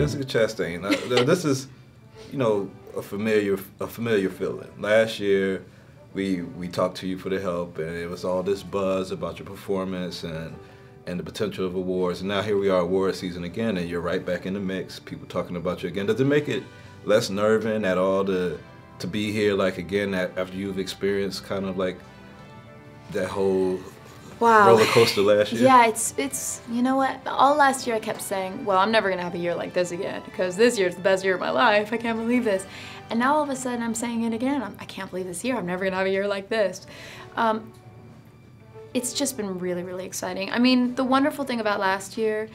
Jessica Chastain. Now, this is, you know, a familiar feeling. Last year, we talked to you for the help, and it was all this buzz about your performance and the potential of awards. And now here we are, award season again, and you're right back in the mix. People talking about you again. Does it make it less nerving at all to be here, like again, after you've experienced kind of like that whole roller coaster last year? Yeah, it's you know what? All last year I kept saying, well, I'm never gonna have a year like this again because this year's the best year of my life. I can't believe this. And now all of a sudden I'm saying it again. I can't believe this year. I'm never gonna have a year like this. It's just been really, really exciting. I mean, the wonderful thing about last year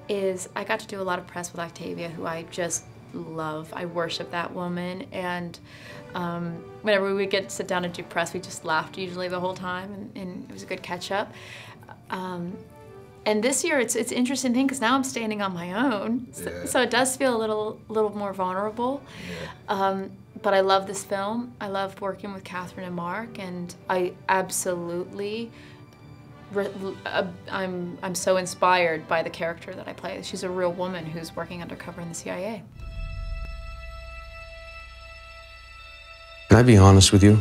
is I got to do a lot of press with Octavia, who I just love. I worship that woman, and whenever we would get to sit down and do press, we just laughed usually the whole time, and it was a good catch up. And this year it's an interesting thing because now I'm standing on my own, so it does feel a little more vulnerable. Yeah. But I love this film. I love working with Kathryn and Mark, and I absolutely. I'm so inspired by the character that I play. She's a real woman who's working undercover in the CIA. Can I be honest with you?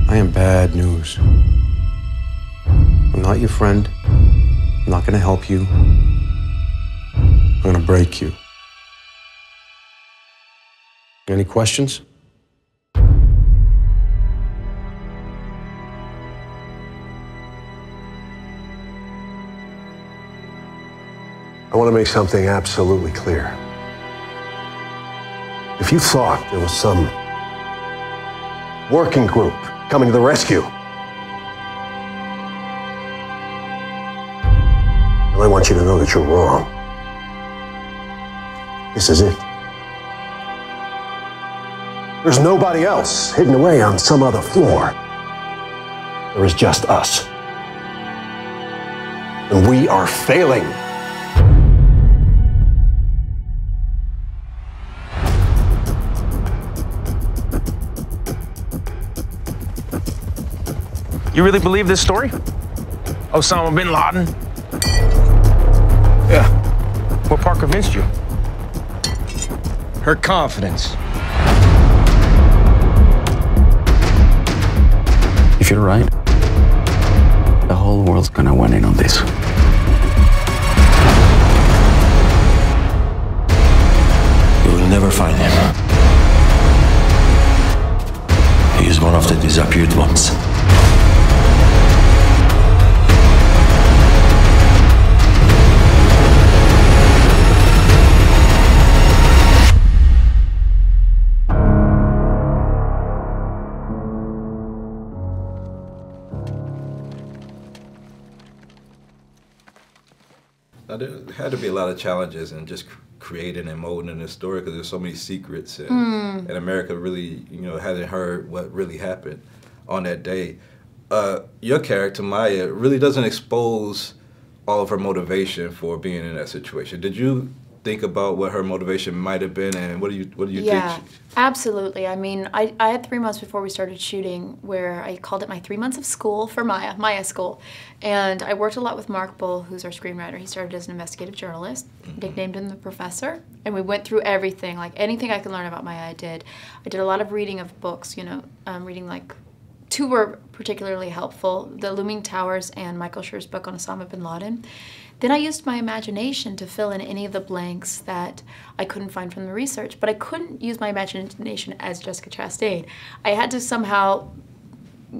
I am bad news. I'm not your friend. I'm not gonna help you. I'm gonna break you. Any questions? I want to make something absolutely clear. If you thought there was some working group coming to the rescue, well, I want you to know that you're wrong. This is it. There's nobody else hidden away on some other floor. There is just us. And we are failing. You really believe this story? Osama bin Laden? Yeah. What part convinced you? Her confidence. If you're right, the whole world's gonna win in on this. You will never find him. He is one of the disappeared ones. Now, there had to be a lot of challenges in just creating and molding this story because there's so many secrets, and America really, you know, hadn't heard what really happened on that day. Your character, Maya, really doesn't expose all of her motivation for being in that situation. Did you think about what her motivation might have been, and what do you think? Yeah, absolutely. I mean, I had 3 months before we started shooting where I called it my 3 months of school for Maya school. And I worked a lot with Mark Boal, who's our screenwriter. He started as an investigative journalist, nicknamed him the Professor. And we went through everything, like anything I could learn about Maya, I did. I did a lot of reading of books, you know, reading like, 2 were particularly helpful, The Looming Towers and Michael Schur's book on Osama bin Laden. Then I used my imagination to fill in any of the blanks that I couldn't find from the research, but I couldn't use my imagination as Jessica Chastain. I had to somehow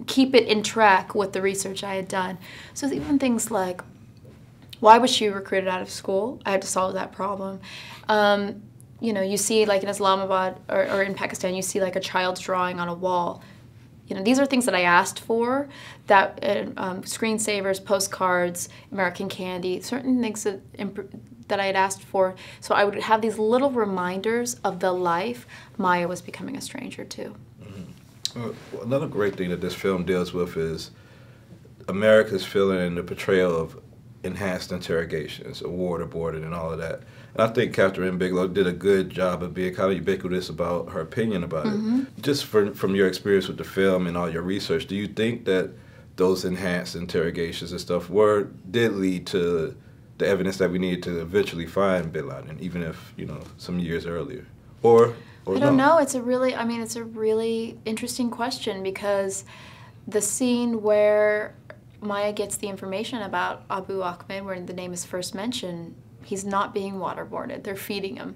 keep it in track with the research I had done. So even things like, why was she recruited out of school? I had to solve that problem. You know, you see like in Islamabad or in Pakistan, you see like a child's drawing on a wall. You know, these are things that I asked for, that screensavers, postcards, American candy, certain things that I had asked for. So I would have these little reminders of the life Maya was becoming a stranger to. Well, another great thing that this film deals with is America's feeling and the portrayal of enhanced interrogations, waterboarding and all of that. And I think Kathryn Bigelow did a good job of being kind of ubiquitous about her opinion about it. Just from your experience with the film and all your research, do you think that those enhanced interrogations and stuff did lead to the evidence that we need to eventually find bin Laden, even if, you know, some years earlier? Or I don't know. It's a really, I mean, it's a really interesting question, because the scene where Maya gets the information about Abu Ahmed, where the name is first mentioned, he's not being waterboarded. They're feeding him.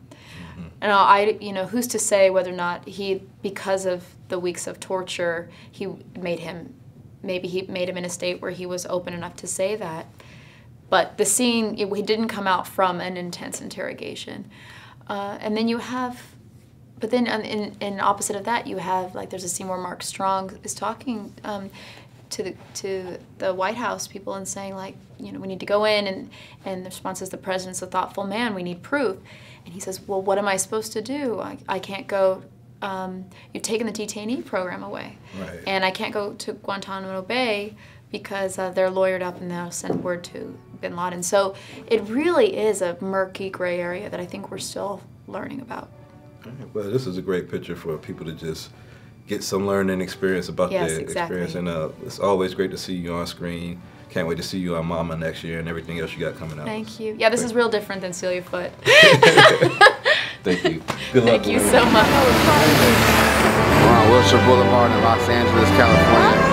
And you know, who's to say whether or not he, because of the weeks of torture, maybe he made him in a state where he was open enough to say that. But the scene, he didn't come out from an intense interrogation. And then you have, but then in opposite of that, you have, like, there's a scene where Mark Strong is talking to the White House people and saying, like, you know, we need to go in, and the response is, the president's a thoughtful man, we need proof. And he says, well, what am I supposed to do? I can't go, you've taken the detainee program away. Right. And I can't go to Guantanamo Bay because they're lawyered up and they'll send word to bin Laden. So it really is a murky gray area that I think we're still learning about. Well, this is a great picture for people to just get some learning experience about Yes, the exactly. experience. And it's always great to see you on screen. Can't wait to see you on Mama next year and everything else you got coming out. Thank you. Yeah, this is real different than Celia Foote. Thank you. Good luck. Thank you so much. We're on Wilshire Boulevard in Los Angeles, California.